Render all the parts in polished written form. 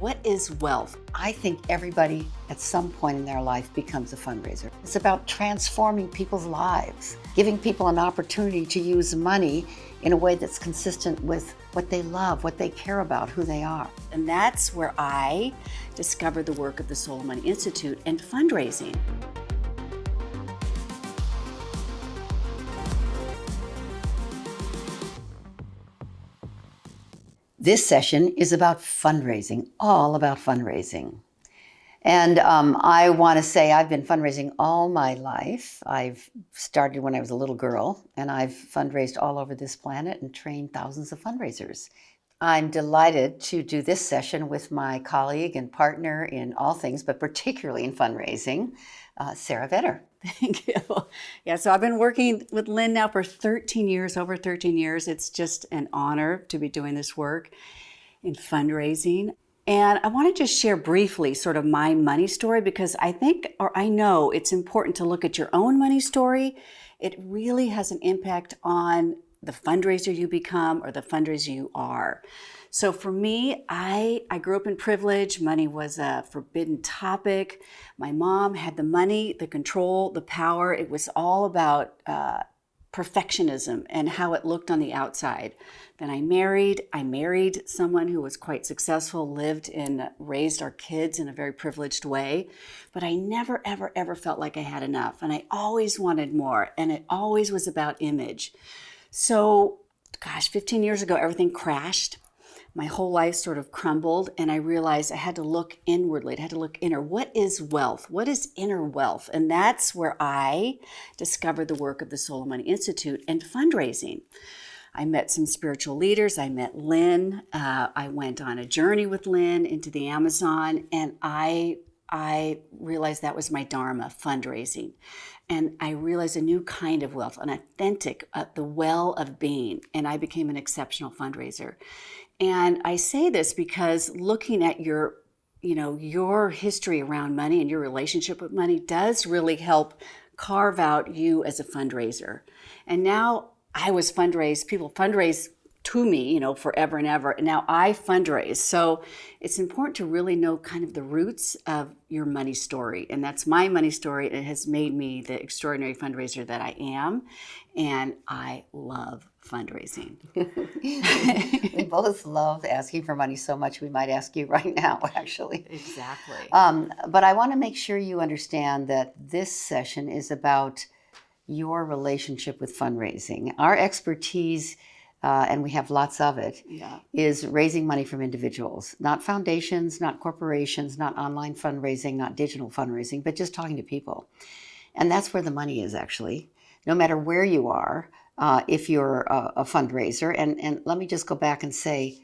What is wealth? I think everybody at some point in their life becomes a fundraiser. It's about transforming people's lives, giving people an opportunity to use money in a way that's consistent with what they love, what they care about, who they are. And that's where I discovered the work of the Soul of Money Institute and fundraising. This session is about fundraising, all about fundraising. And I want to say I've been fundraising all my life. I've started when I was a little girl, and I've fundraised all over this planet and trained thousands of fundraisers. I'm delighted to do this session with my colleague and partner in all things, but particularly in fundraising, Sara Vetter. Thank you. Yeah, so I've been working with Lynne now for over 13 years. It's just an honor to be doing this work in fundraising. And I want to just share briefly sort of my money story because I know it's important to look at your own money story. It really has an impact on the fundraiser you become or the fundraiser you are. So for me, I grew up in privilege. Money was a forbidden topic. My mom had the money, the control, the power. It was all about perfectionism and how it looked on the outside. Then I married someone who was quite successful, raised our kids in a very privileged way. But I never, ever, ever felt like I had enough. And I always wanted more. And it always was about image. So, 15 years ago, everything crashed. My whole life sort of crumbled, and I realized I had to look inwardly. I had to look inner. What is wealth? What is inner wealth? And that's where I discovered the work of the Soul of Money Institute and fundraising. I met some spiritual leaders. I met Lynne. I went on a journey with Lynne into the Amazon, and I realized that was my dharma, fundraising. And I realized a new kind of wealth, an authentic, the well of being. And I became an exceptional fundraiser. And I say this because looking at your history around money and your relationship with money does really help carve out you as a fundraiser. And now people fundraise to me, forever and ever. And now I fundraise. So it's important to really know kind of the roots of your money story. And that's my money story. It has made me the extraordinary fundraiser that I am. And I love fundraising. We both love asking for money so much we might ask you right now, actually. Exactly. But I want to make sure you understand that this session is about your relationship with fundraising. Our expertise, and we have lots of it, is raising money from individuals, not foundations, not corporations, not online fundraising, not digital fundraising, but just talking to people. And that's where the money is, actually, no matter where you are, if you're a fundraiser. And let me just go back and say,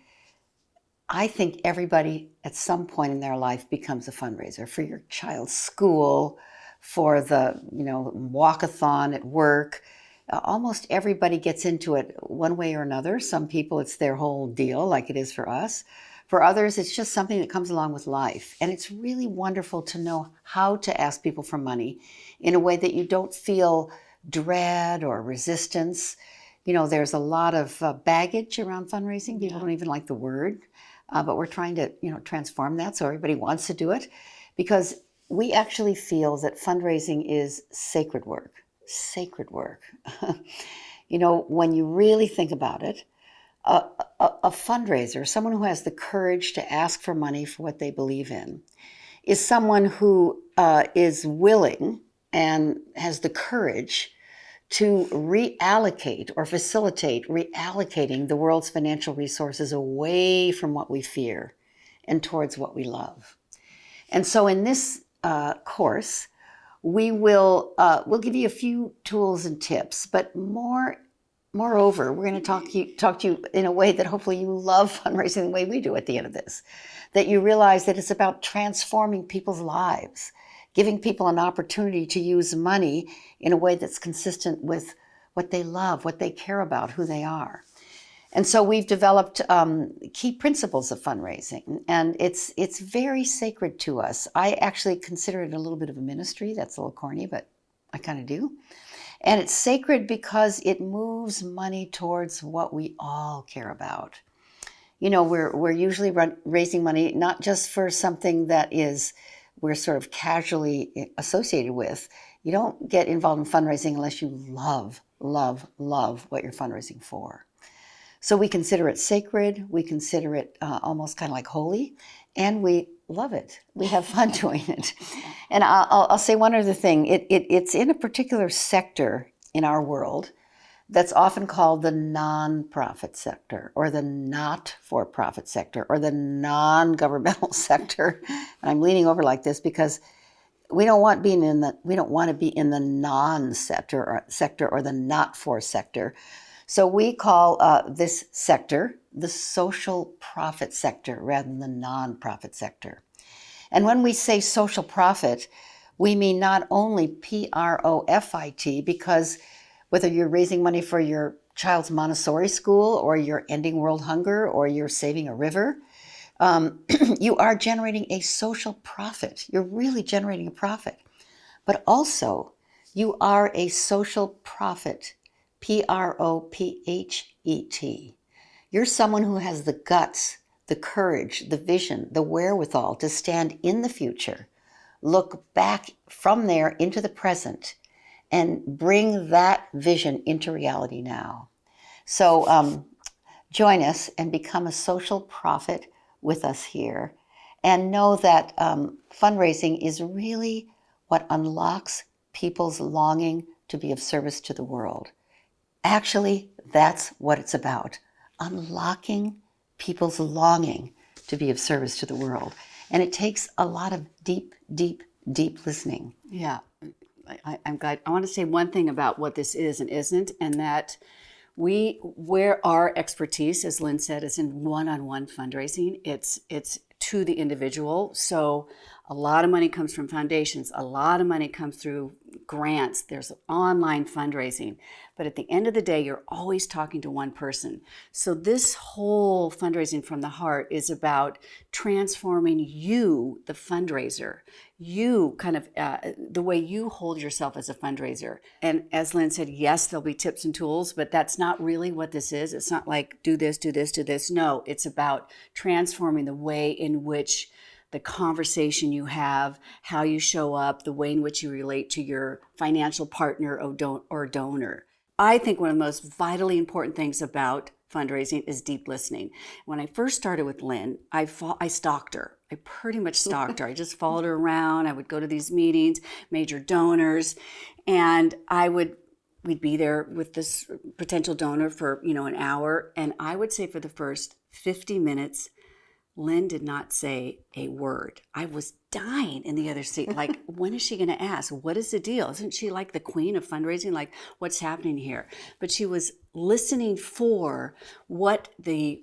I think everybody at some point in their life becomes a fundraiser for your child's school, for the walkathon at work. Almost everybody gets into it one way or another. Some people, it's their whole deal, like it is for us. For others, it's just something that comes along with life. And it's really wonderful to know how to ask people for money in a way that you don't feel dread or resistance. There's a lot of baggage around fundraising. People don't even like the word, but we're trying to, transform that so everybody wants to do it, because we actually feel that fundraising is sacred work. Sacred work. When you really think about it, a fundraiser, someone who has the courage to ask for money for what they believe in, is someone who is willing and has the courage to reallocate or facilitate reallocating the world's financial resources away from what we fear and towards what we love. And so in this course, we'll give you a few tools and tips, but moreover, we're going to talk to you in a way that hopefully you love fundraising the way we do at the end of this, that you realize that it's about transforming people's lives, giving people an opportunity to use money in a way that's consistent with what they love, what they care about, who they are. And so we've developed key principles of fundraising, and it's very sacred to us. I actually consider it a little bit of a ministry. That's a little corny, but I kind of do. And it's sacred because it moves money towards what we all care about. we're usually raising money not just for something that we're sort of casually associated with. You don't get involved in fundraising unless you love, love, love what you're fundraising for. So we consider it sacred. We consider it almost kind of like holy, and we love it. We have fun doing it. And I'll say one other thing. It's in a particular sector in our world that's often called the nonprofit sector, or the not-for-profit sector, or the non-governmental sector. And I'm leaning over like this because we don't want to be in the non-sector or the not-for sector. So we call this sector the social profit sector rather than the nonprofit sector. And when we say social profit, we mean not only profit, because whether you're raising money for your child's Montessori school, or you're ending world hunger, or you're saving a river, you are generating a social profit. You're really generating a profit. But also, you are a social prophet, prophet. You're someone who has the guts, the courage, the vision, the wherewithal to stand in the future, look back from there into the present, and bring that vision into reality now. So join us and become a social prophet with us here, and know that fundraising is really what unlocks people's longing to be of service to the world. Actually, that's what it's about, unlocking people's longing to be of service to the world. And it takes a lot of deep, deep, deep listening. Yeah. I'm glad. I want to say one thing about what this is and isn't, and that where our expertise, as Lynn said, is in one-on-one fundraising. It's to the individual. So a lot of money comes from foundations. A lot of money comes through grants. There's online fundraising. But at the end of the day, you're always talking to one person. So this whole fundraising from the heart is about transforming you, the fundraiser, you kind of the way you hold yourself as a fundraiser. And as Lynn said, yes, there'll be tips and tools, but that's not really what this is. It's not like do this, do this, do this. No, it's about transforming the way in which the conversation you have, how you show up, the way in which you relate to your financial partner or donor. I think one of the most vitally important things about fundraising is deep listening. When I first started with Lynn, I stalked her. I pretty much stalked her. I just followed her around. I would go to these meetings, major donors, and we'd be there with this potential donor for, an hour. And I would say for the first 50 minutes, Lynn did not say a word. I was dying in the other seat. Like, when is she going to ask? What is the deal? Isn't she like the queen of fundraising? Like, what's happening here? But she was listening for what the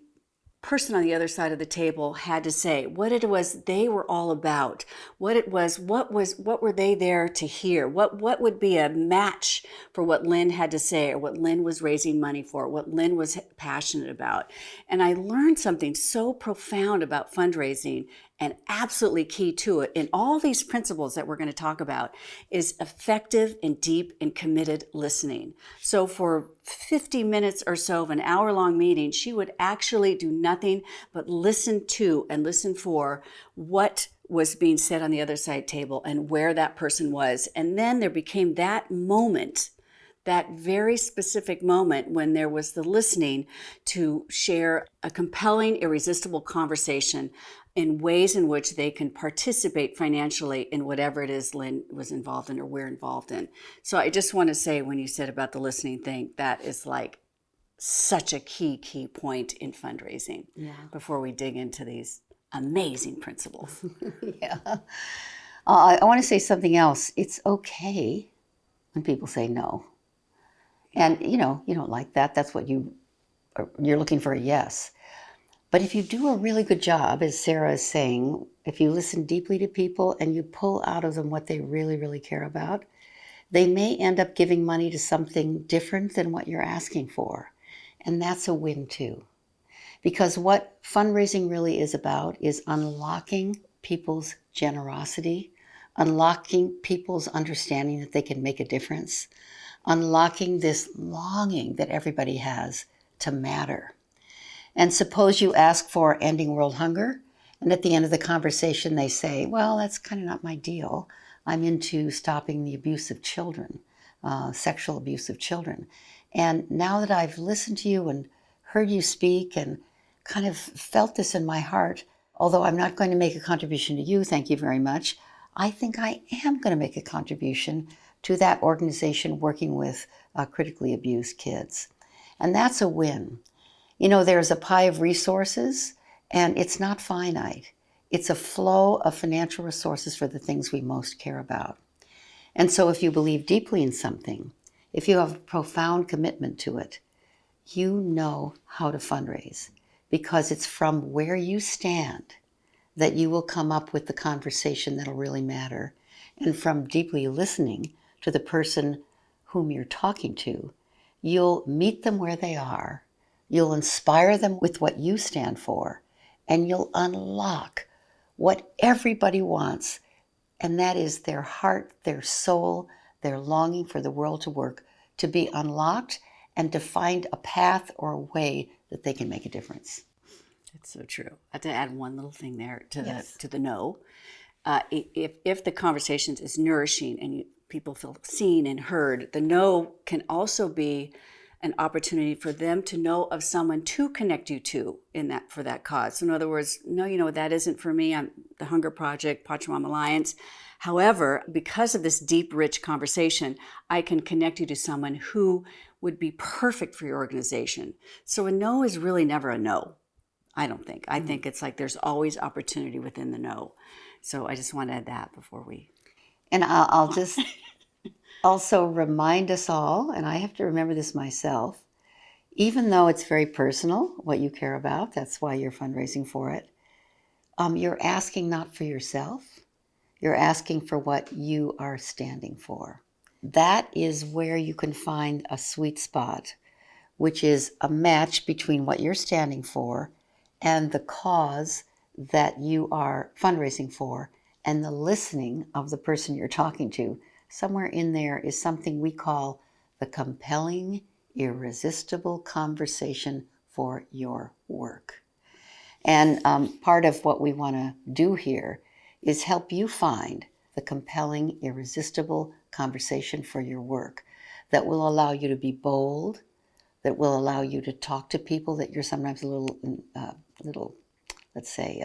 person on the other side of the table had to say, what it was they were all about, what were they there to hear, what would be a match for what Lynn had to say, or what Lynn was raising money for, what Lynn was passionate about. And I learned something so profound about fundraising, and absolutely key to it in all these principles that we're going to talk about, is effective and deep and committed listening. So for 50 minutes or so of an hour-long meeting, she would actually do nothing but listen to and listen for what was being said on the other side table and where that person was. And then there became that moment, that very specific moment when there was the listening to share a compelling, irresistible conversation in ways in which they can participate financially in whatever it is Lynn was involved in or we're involved in. So I just want to say, when you said about the listening thing, that is like such a key point in fundraising. Yeah. Before we dig into these amazing principles. Yeah. I want to say something else. It's okay when people say no. And, you don't like that. That's what you're looking for, a yes. But if you do a really good job, as Sara is saying, if you listen deeply to people and you pull out of them what they really, really care about, they may end up giving money to something different than what you're asking for. And that's a win too. Because what fundraising really is about is unlocking people's generosity, unlocking people's understanding that they can make a difference, unlocking this longing that everybody has to matter. And suppose you ask for ending world hunger, and at the end of the conversation they say, well, that's kind of not my deal. I'm into stopping the abuse of children, sexual abuse of children. And now that I've listened to you and heard you speak and kind of felt this in my heart, although I'm not going to make a contribution to you, thank you very much, I think I am going to make a contribution to that organization working with critically abused kids. And that's a win. You know, there's a pie of resources, and it's not finite. It's a flow of financial resources for the things we most care about. And so if you believe deeply in something, if you have a profound commitment to it, you know how to fundraise, because it's from where you stand that you will come up with the conversation that'll really matter. And from deeply listening to the person whom you're talking to, you'll meet them where they are, you'll inspire them with what you stand for, and you'll unlock what everybody wants, and that is their heart, their soul, their longing for the world to work, to be unlocked and to find a path or a way that they can make a difference. That's so true. I have to add one little thing there to Yes. the no. If the conversation is nourishing and people feel seen and heard, the no can also be an opportunity for them to know of someone to connect you to for that cause. So in other words, no, that isn't for me. I'm the Hunger Project, Pachamama Alliance. However, because of this deep, rich conversation, I can connect you to someone who would be perfect for your organization. So a no is really never a no, I don't think. I think it's like there's always opportunity within the no. So I just want to add that before we... And I'll just also remind us all, and I have to remember this myself, even though it's very personal, what you care about, that's why you're fundraising for it, you're asking not for yourself, you're asking for what you are standing for. That is where you can find a sweet spot, which is a match between what you're standing for and the cause that you are fundraising for, and the listening of the person you're talking to. Somewhere in there is something we call the compelling, irresistible conversation for your work. And part of what we want to do here is help you find the compelling, irresistible conversation for your work that will allow you to be bold, that will allow you to talk to people that you're sometimes a little let's say,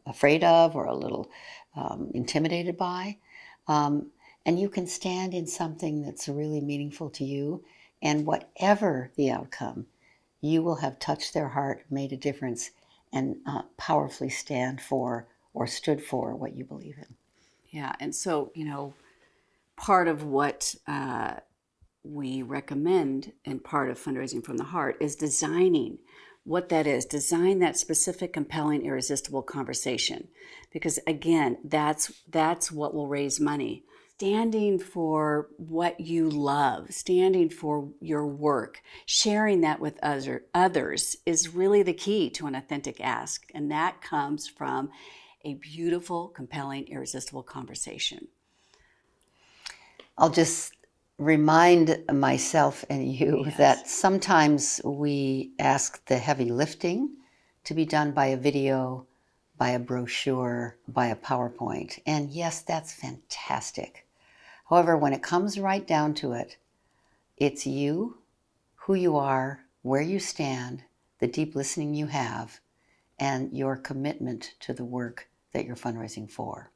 afraid of or a little intimidated by. And you can stand in something that's really meaningful to you, and whatever the outcome, you will have touched their heart, made a difference, and powerfully stand for or stood for what you believe in. Yeah, and so, part of what we recommend and part of Fundraising from the Heart is designing what that is. Design that specific, compelling, irresistible conversation. Because again, that's what will raise money. Standing for what you love, standing for your work, sharing that with others is really the key to an authentic ask. And that comes from a beautiful, compelling, irresistible conversation. I'll just remind myself and you Yes. that sometimes we ask the heavy lifting to be done by a video, by a brochure, by a PowerPoint. And yes, that's fantastic. However, when it comes right down to it, it's you, who you are, where you stand, the deep listening you have, and your commitment to the work that you're fundraising for.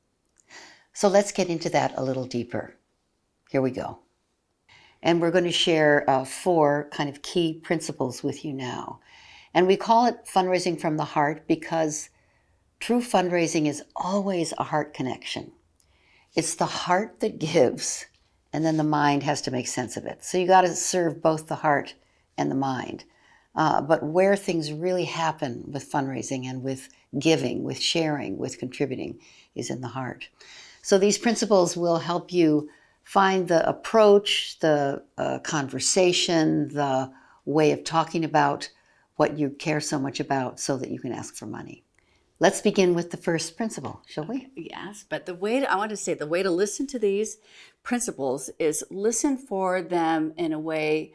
So let's get into that a little deeper. Here we go. And we're going to share 4 kind of key principles with you now. And we call it fundraising from the heart because true fundraising is always a heart connection. It's the heart that gives, and then the mind has to make sense of it. So you got to serve both the heart and the mind. But where things really happen with fundraising and with giving, with sharing, with contributing is in the heart. So these principles will help you find the approach, the conversation, the way of talking about what you care so much about so that you can ask for money. Let's begin with the first principle, shall we? Yes, but the way to listen to these principles is listen for them in a way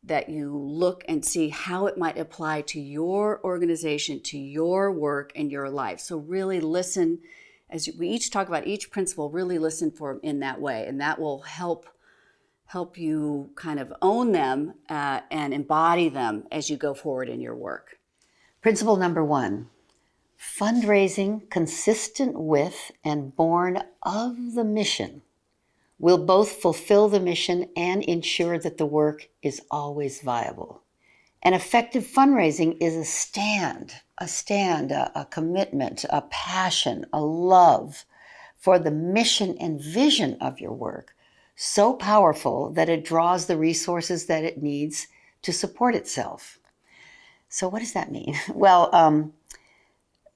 that you look and see how it might apply to your organization, to your work and your life. So really listen, as we each talk about each principle, really listen for them in that way, and that will help you kind of own them and embody them as you go forward in your work. Principle number 1, fundraising consistent with and born of the mission will both fulfill the mission and ensure that the work is always viable. And effective fundraising is a stand, a commitment, a passion, a love for the mission and vision of your work, so powerful that it draws the resources that it needs to support itself. So what does that mean? Well,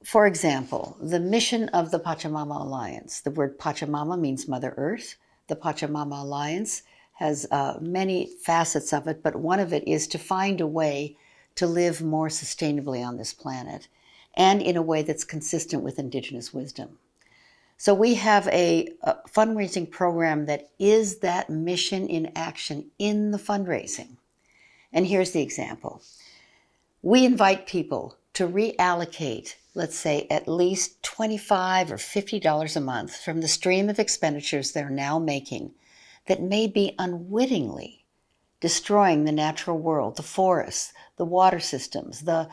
for example, the mission of the Pachamama Alliance. The word Pachamama means Mother Earth. The Pachamama Alliance has many facets of it, but one of it is to find a way to live more sustainably on this planet and in a way that's consistent with indigenous wisdom. So we have a fundraising program that is that mission in action in the fundraising. And here's the example. We invite people to reallocate, let's say, at least $25 or $50 a month from the stream of expenditures they're now making that may be unwittingly destroying the natural world, the forests, the water systems, the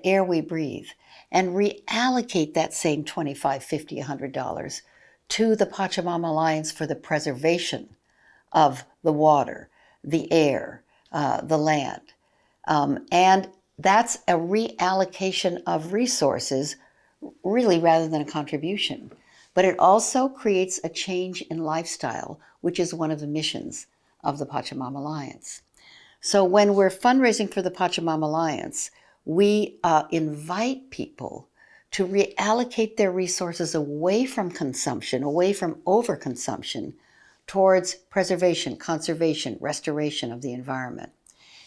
air we breathe, and reallocate that same $25, $50, $100 to the Pachamama Alliance for the preservation of the water, the air, the land. And that's a reallocation of resources, really, rather than a contribution. But it also creates a change in lifestyle, which is one of the missions of the Pachamama Alliance. So when we're fundraising for the Pachamama Alliance, we invite people to reallocate their resources away from consumption, away from overconsumption, towards preservation, conservation, restoration of the environment.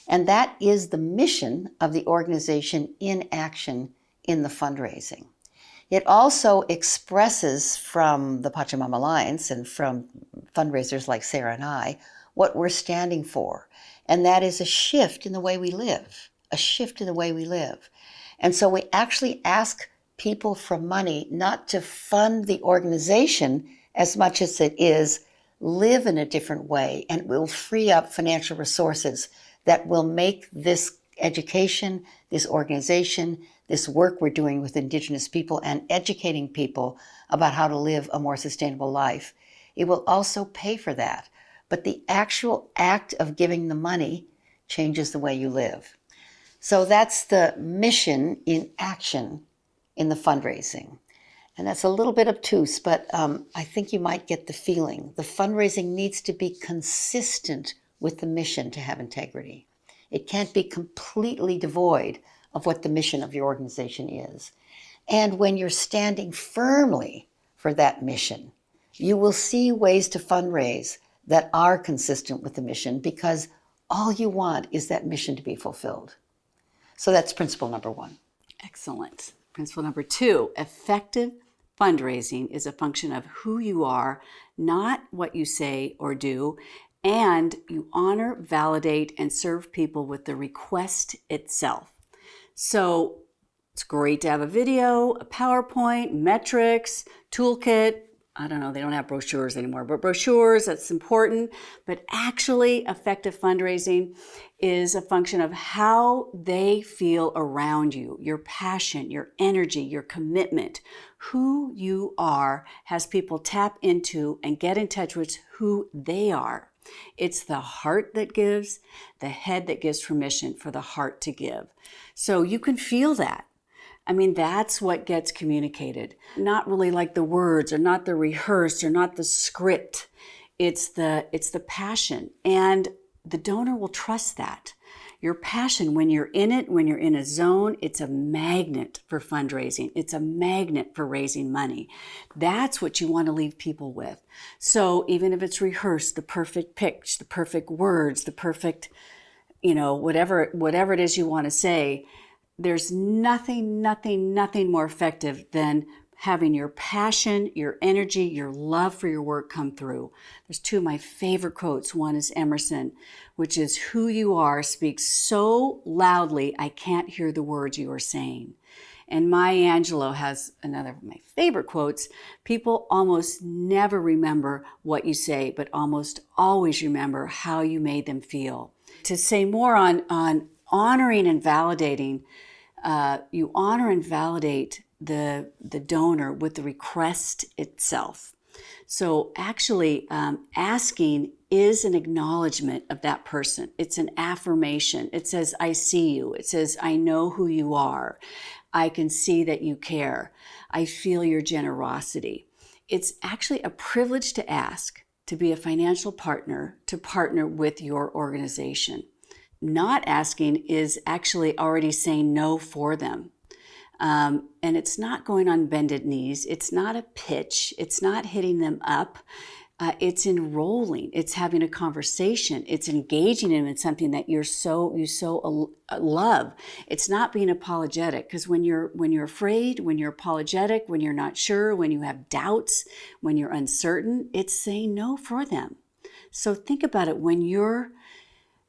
And that is the mission of the organization in action in the fundraising. It also expresses from the Pachamama Alliance and from fundraisers like Sara and I what we're standing for. And that is a shift in the way we live, a shift in the way we live. And so we actually ask people for money not to fund the organization as much as it is live in a different way, and will free up financial resources that will make this education, this organization, this work we're doing with Indigenous people and educating people about how to live a more sustainable life. It will also pay for that. But the actual act of giving the money changes the way you live. So that's the mission in action in the fundraising. And that's a little bit obtuse, but I think you might get the feeling. The fundraising needs to be consistent with the mission to have integrity. It can't be completely devoid of what the mission of your organization is. And when you're standing firmly for that mission, you will see ways to fundraise that are consistent with the mission, because all you want is that mission to be fulfilled. So that's principle number 1. Excellent. Principle number 2, effective fundraising is a function of who you are, not what you say or do, and you honor, validate, and serve people with the request itself. So it's great to have a video, a PowerPoint, metrics, toolkit. I don't know, they don't have brochures anymore, but brochures, that's important. But actually, effective fundraising is a function of how they feel around you, your passion, your energy, your commitment. Who you are has people tap into and get in touch with who they are. It's the heart that gives, the head that gives permission for the heart to give. So you can feel that. I mean, that's what gets communicated. Not really like the words, or not the rehearsed, or not the script. It's the passion. And the donor will trust that. Your passion, when you're in it, when you're in a zone, it's a magnet for fundraising. It's a magnet for raising money. That's what you want to leave people with. So even if it's rehearsed, the perfect pitch, the perfect words, the perfect, whatever it is you want to say, there's nothing more effective than having your passion, your energy, your love for your work come through. There's two of my favorite quotes. One is Emerson, which is, "Who you are speaks so loudly I can't hear the words you are saying." And Maya Angelou has another of my favorite quotes. "People almost never remember what you say, but almost always remember how you made them feel." To say more on honoring and validating, you honor and validate the donor with the request itself. So actually asking is an acknowledgement of that person. It's an affirmation. It says, "I see you." It says, "I know who you are. I can see that you care. I feel your generosity." It's actually a privilege to ask, to be a financial partner, to partner with your organization. Not asking is actually already saying no for them. And it's not going on bended knees. It's not a pitch. It's not hitting them up. It's enrolling. It's having a conversation. It's engaging them in something that you so love. It's not being apologetic, because when you're afraid, when you're apologetic, when you're not sure, when you have doubts, when you're uncertain, it's saying no for them. So think about it when you're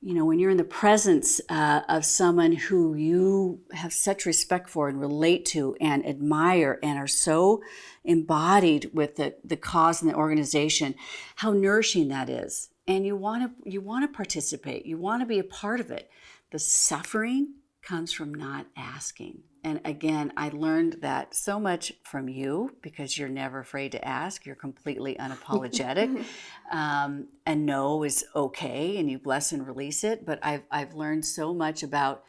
in the presence of someone who you have such respect for and relate to and admire and are so embodied with the cause and the organization, how nourishing that is. And you want to participate. You want to be a part of it. The suffering comes from not asking. And again, I learned that so much from you, because you're never afraid to ask. You're completely unapologetic. A no is okay, and you bless and release it. But I've learned so much about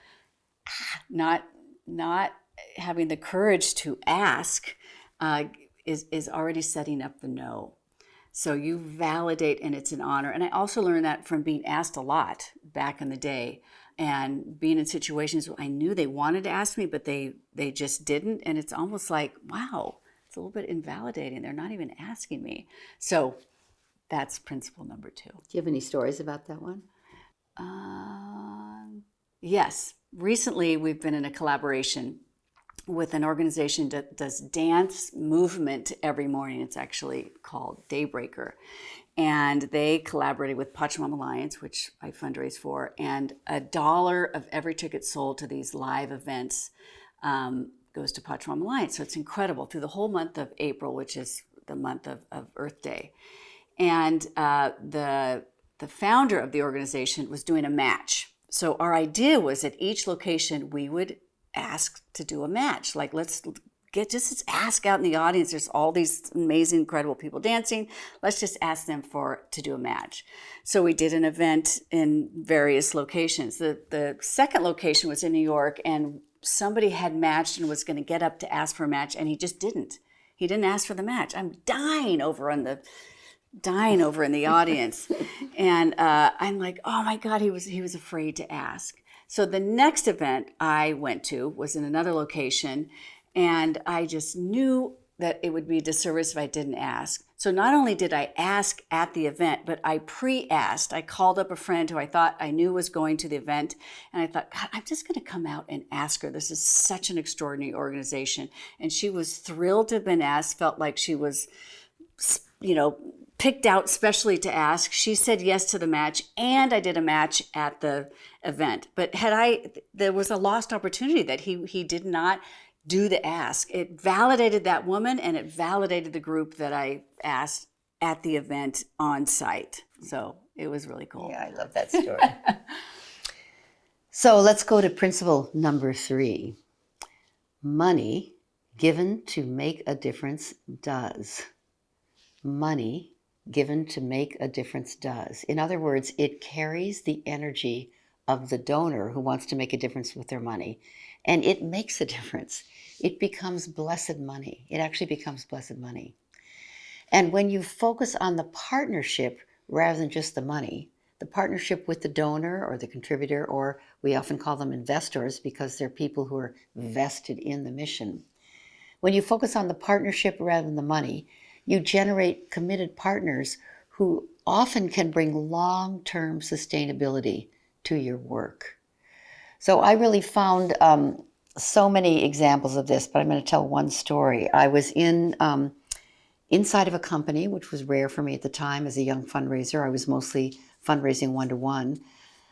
not having the courage to ask is already setting up the no. So you validate, and it's an honor. And I also learned that from being asked a lot back in the day, and being in situations where I knew they wanted to ask me, but they just didn't. And it's almost like, wow, it's a little bit invalidating. They're not even asking me. So that's principle number 2. Do you have any stories about that one? Yes. Recently, we've been in a collaboration with an organization that does dance movement every morning. It's actually called Daybreaker. And they collaborated with Pachamama Alliance, which I fundraise for, and $1 of every ticket sold to these live events goes to Pachamama Alliance. So it's incredible through the whole month of April, which is the month of Earth Day. And the founder of the organization was doing a match. So our idea was at each location we would ask to do a match. Like, let's ask out in the audience. There's all these amazing, incredible people dancing. Let's just ask them to do a match. So we did an event in various locations. The second location was in New York, and somebody had matched and was going to get up to ask for a match, and he just didn't. He didn't ask for the match. I'm dying over in the audience. And I'm like, oh my God, he was afraid to ask. So the next event I went to was in another location, and I just knew that it would be a disservice if I didn't ask. So not only did I ask at the event, but I pre-asked. I called up a friend who I knew was going to the event, and I thought, God, I'm just going to come out and ask her. This is such an extraordinary organization. And she was thrilled to have been asked, felt like she was, picked out specially to ask. She said yes to the match, and I did a match at the event. But there was a lost opportunity that he did not do the ask. It validated that woman, and it validated the group that I asked at the event on site. So it was really cool. Yeah, I love that story. So let's go to principle number 3. Money given to make a difference does. Money given to make a difference does. In other words, it carries the energy of the donor who wants to make a difference with their money, and it makes a difference. It becomes blessed money. It actually becomes blessed money. And when you focus on the partnership rather than just the money, the partnership with the donor or the contributor, or we often call them investors because they're people who are vested in the mission. When you focus on the partnership rather than the money, you generate committed partners who often can bring long-term sustainability to your work. So I really found so many examples of this, but I'm going to tell one story. I was inside of a company, which was rare for me at the time as a young fundraiser. I was mostly fundraising one-to-one.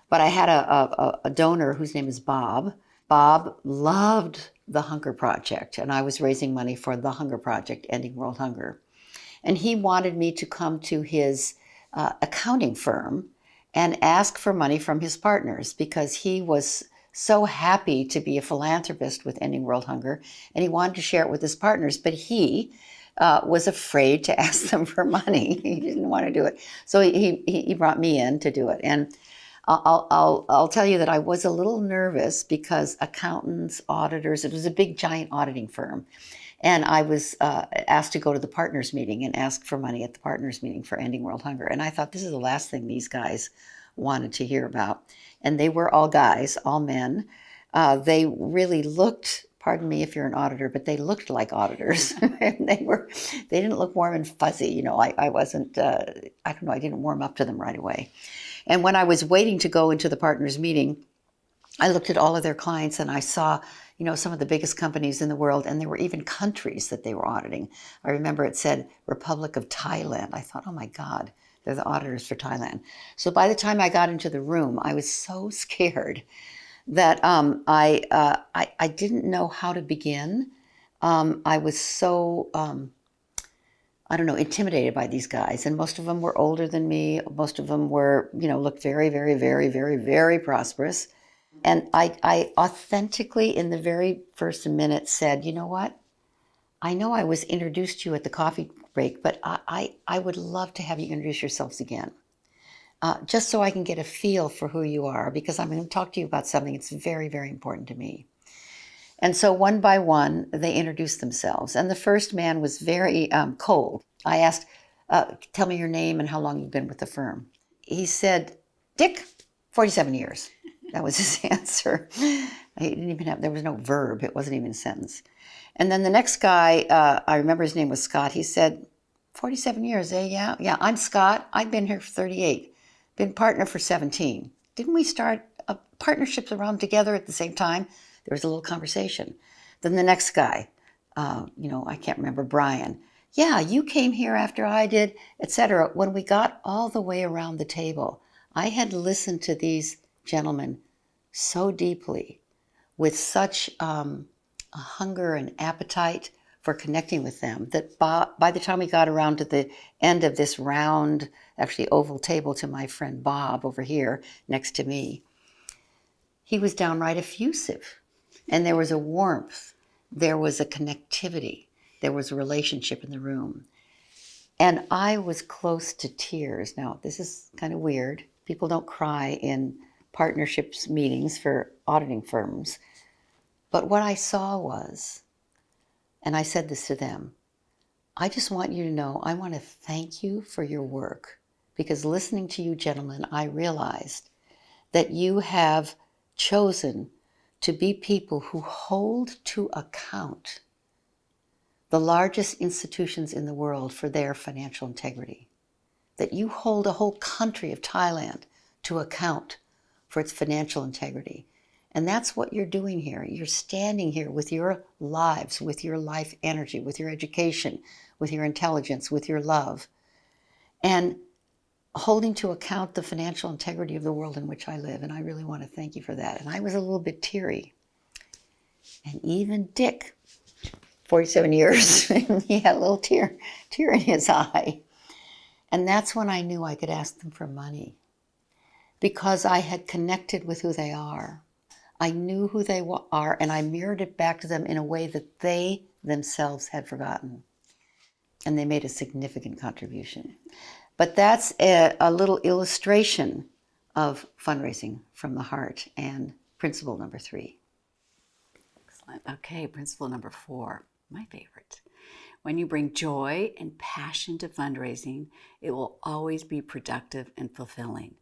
But I had a donor whose name is Bob. Bob loved the Hunger Project, and I was raising money for the Hunger Project, Ending World Hunger. And he wanted me to come to his accounting firm and ask for money from his partners because he was so happy to be a philanthropist with Ending World Hunger, and he wanted to share it with his partners, but he was afraid to ask them for money. He didn't want to do it. So he brought me in to do it. And I'll tell you that I was a little nervous because accountants, auditors, it was a big giant auditing firm. And I was asked to go to the partners meeting and ask for money at the partners meeting for Ending World Hunger. And I thought this is the last thing these guys wanted to hear about. And they were all guys, all men. They really looked, pardon me if you're an auditor, but they looked like auditors. And they didn't look warm and fuzzy. You know, I wasn't, I don't know, I didn't warm up to them right away. And when I was waiting to go into the partners meeting, I looked at all of their clients and I saw, you know, some of the biggest companies in the world, and there were even countries that they were auditing. I remember it said Republic of Thailand. I thought, oh my God, they're the auditors for Thailand. So by the time I got into the room, I was so scared that I didn't know how to begin. I was so I don't know, intimidated by these guys. And most of them were older than me. Most of them were, you know, looked very, very, very, very, very prosperous. And I authentically, in the very first minute, said, you know what? I know I was introduced to you at the coffee break, but I would love to have you introduce yourselves again. Just so I can get a feel for who you are, because I'm going to talk to you about something that's very, very important to me. And so one by one, they introduced themselves. And the first man was very cold. I asked, tell me your name and how long you've been with the firm. He said, Dick, 47 years. That was his answer. He didn't even have, there was no verb. It wasn't even a sentence. And then the next guy, I remember his name was Scott. He said, 47 years, eh? Yeah, I'm Scott. I've been here for 38. Been partner for 17. Didn't we start partnerships around together at the same time? There was a little conversation. Then the next guy, you know, I can't remember, Brian. Yeah, you came here after I did, etc. When we got all the way around the table, I had listened to these gentlemen so deeply, with such a hunger and appetite for connecting with them, that by the time we got around to the end of this round, actually oval table, to my friend Bob over here next to me, he was downright effusive. And there was a warmth, there was a connectivity, there was a relationship in the room. And I was close to tears. Now, this is kind of weird. People don't cry in partnerships meetings for auditing firms. But what I saw was, and I said this to them, I just want you to know, I want to thank you for your work, because listening to you gentlemen, I realized that you have chosen to be people who hold to account the largest institutions in the world for their financial integrity. That you hold a whole country of Thailand to account for its financial integrity. And that's what you're doing here. You're standing here with your lives, with your life energy, with your education, with your intelligence, with your love, and holding to account the financial integrity of the world in which I live. And I really want to thank you for that. And I was a little bit teary. And even Dick, 47 years, he had a little tear in his eye. And that's when I knew I could ask them for money, because I had connected with who they are. I knew who they are, and I mirrored it back to them in a way that they themselves had forgotten. And they made a significant contribution. But that's a little illustration of fundraising from the heart, and principle number 3. Excellent. Okay, principle number 4, my favorite. When you bring joy and passion to fundraising, it will always be productive and fulfilling.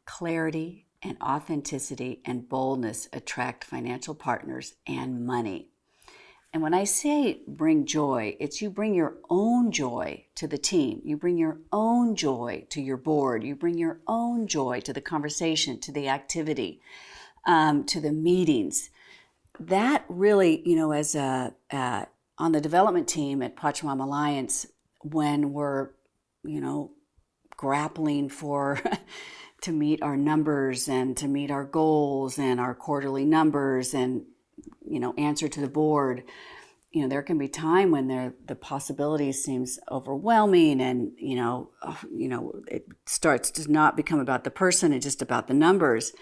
Clarity and authenticity and boldness attract financial partners and money. And when I say bring joy, it's you bring your own joy to the team. You bring your own joy to your board. You bring your own joy to the conversation, to the activity, to the meetings. that really, as on the development team at Pachamama Alliance, when we're, grappling for to meet our numbers and to meet our goals and our quarterly numbers and, answer to the board, there can be time when the possibility seems overwhelming and, it starts to not become about the person, it's just about the numbers.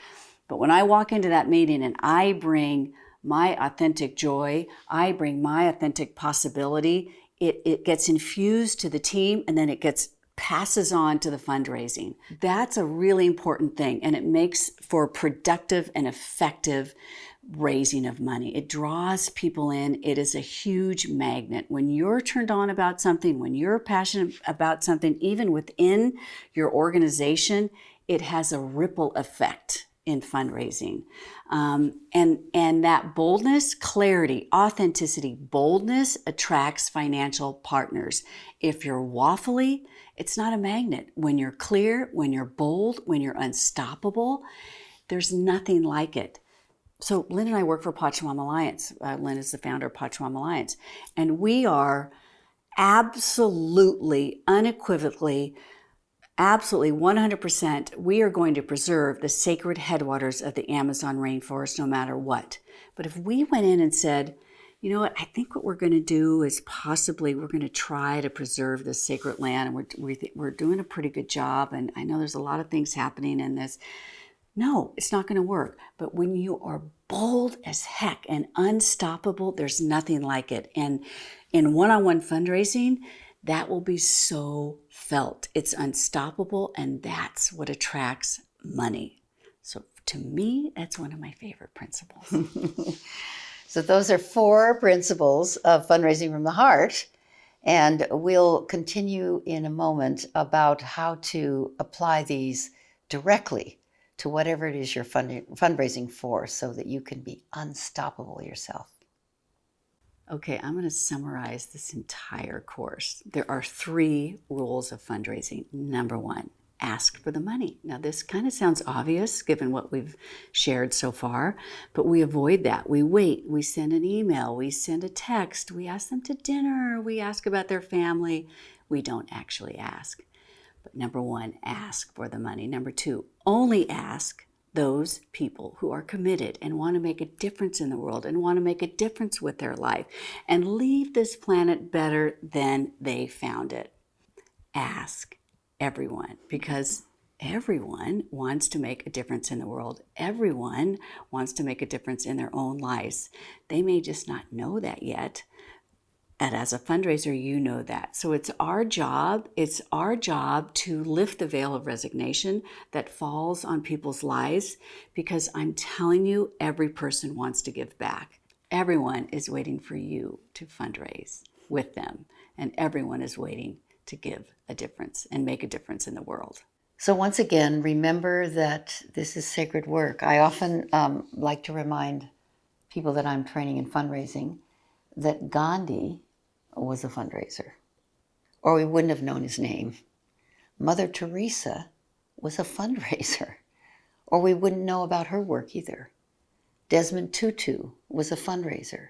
But when I walk into that meeting and I bring my authentic joy, I bring my authentic possibility, it gets infused to the team and then it passes on to the fundraising. That's a really important thing, and it makes for productive and effective raising of money. It draws people in. It is a huge magnet. When you're turned on about something, when you're passionate about something, even within your organization, it has a ripple effect in fundraising. And that boldness, clarity, authenticity, boldness attracts financial partners. If you're waffly, it's not a magnet. When you're clear, when you're bold, when you're unstoppable, there's nothing like it. So Lynne and I work for Pachamama Alliance. Lynne is the founder of Pachamama Alliance. And we are absolutely, unequivocally, absolutely 100%, we are going to preserve the sacred headwaters of the Amazon rainforest no matter what. But if we went in and said, you know what, I think what we're going to do is possibly we're going to try to preserve this sacred land, and we're doing a pretty good job, and I know there's a lot of things happening in this. No, it's not going to work. But when you are bold as heck and unstoppable, there's nothing like it. And in one-on-one fundraising, that will be so felt. It's unstoppable, and that's what attracts money. So to me, that's one of my favorite principles. So those are 4 principles of fundraising from the heart. And we'll continue in a moment about how to apply these directly to whatever it is you're fundraising for, so that you can be unstoppable yourself. Okay, I'm going to summarize this entire course. There are 3 rules of fundraising. Number 1, ask for the money. Now, this kind of sounds obvious given what we've shared so far, but we avoid that. We wait, we send an email, we send a text, we ask them to dinner, we ask about their family. We don't actually ask. But number 1, ask for the money. Number 2, only ask those people who are committed and want to make a difference in the world and want to make a difference with their life and leave this planet better than they found it. Ask everyone, because everyone wants to make a difference in the world. Everyone wants to make a difference in their own lives. They may just not know that yet. And as a fundraiser, you know that. So it's our job to lift the veil of resignation that falls on people's lives, because I'm telling you, every person wants to give back. Everyone is waiting for you to fundraise with them, and everyone is waiting to give a difference and make a difference in the world. So once again, remember that this is sacred work. I often like to remind people that I'm training in fundraising that Gandhi was a fundraiser, or we wouldn't have known his name. Mother Teresa was a fundraiser, or we wouldn't know about her work either. Desmond Tutu was a fundraiser.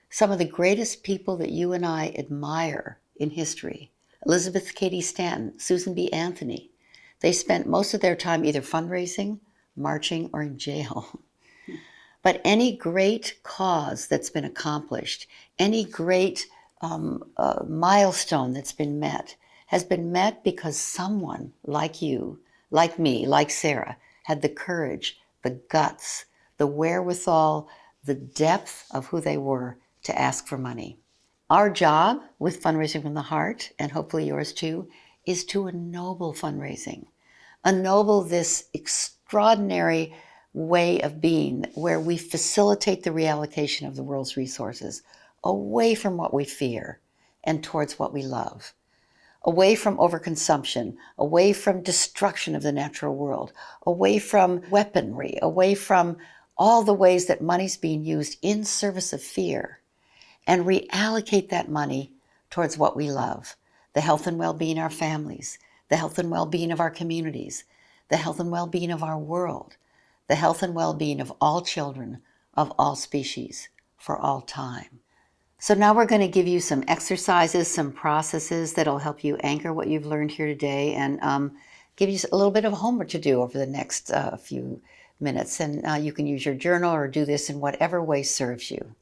Some of the greatest people that you and I admire in history, Elizabeth Cady Stanton, Susan B. Anthony, they spent most of their time either fundraising, marching, or in jail. But any great cause that's been accomplished, any great milestone that's been met, has been met because someone like you, like me, like Sara, had the courage, the guts, the wherewithal, the depth of who they were to ask for money. Our job with Fundraising from the Heart, and hopefully yours too, is to ennoble fundraising. Ennoble this extraordinary way of being where we facilitate the reallocation of the world's resources away from what we fear and towards what we love. Away from overconsumption, away from destruction of the natural world, away from weaponry, away from all the ways that money's being used in service of fear, and reallocate that money towards what we love, the health and well-being of our families, the health and well-being of our communities, the health and well-being of our world, the health and well-being of all children of all species for all time. So now we're going to give you some exercises, some processes that'll help you anchor what you've learned here today, and give you a little bit of homework to do over the next few minutes. And you can use your journal or do this in whatever way serves you.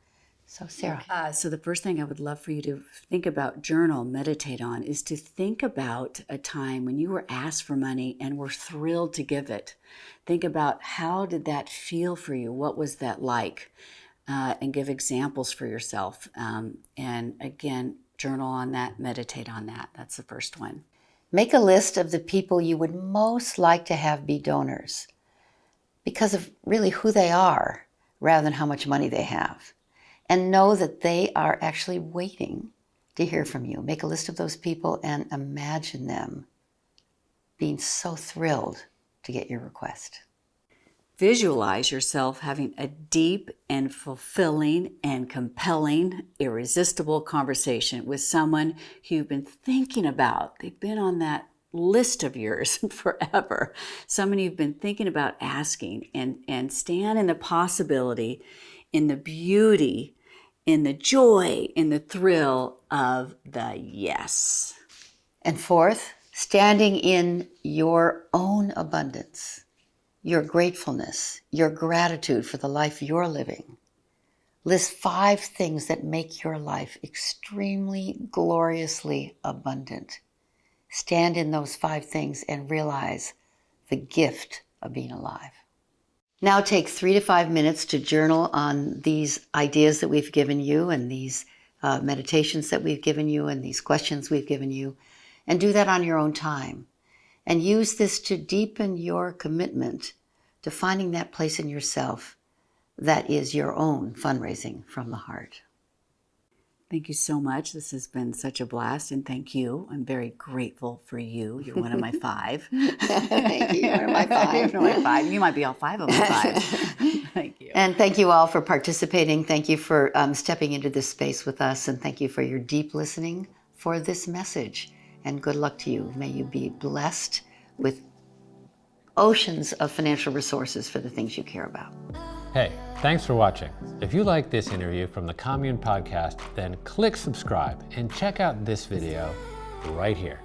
So Sara. So the first thing I would love for you to think about, journal, meditate on, is to think about a time when you were asked for money and were thrilled to give it. Think about, how did that feel for you? What was that like? And give examples for yourself. And again, journal on that, meditate on that. That's the first one. Make a list of the people you would most like to have be donors because of really who they are rather than how much money they have. And know that they are actually waiting to hear from you. Make a list of those people and imagine them being so thrilled to get your request. Visualize yourself having a deep and fulfilling and compelling, irresistible conversation with someone who you've been thinking about. They've been on that list of yours forever. Someone you've been thinking about asking, and stand in the possibility, in the beauty, in the joy, in the thrill of the yes. And fourth, standing in your own abundance, your gratefulness, your gratitude for the life you're living. List 5 things that make your life extremely, gloriously abundant. Stand in those 5 things and realize the gift of being alive. Now take 3 to 5 minutes to journal on these ideas that we've given you, and these meditations that we've given you, and these questions we've given you, and do that on your own time. And use this to deepen your commitment to finding that place in yourself that is your own fundraising from the heart. Thank you so much. This has been such a blast, and thank you. I'm very grateful for you. You're one of my 5. Thank you. You're one of my 5. You're one of my 5. You might be all 5 of my 5. Thank you. And thank you all for participating. Thank you for stepping into this space with us, and thank you for your deep listening for this message. And good luck to you. May you be blessed with oceans of financial resources for the things you care about. Hey, thanks for watching. If you like this interview from the Commune podcast, then click subscribe and check out this video right here.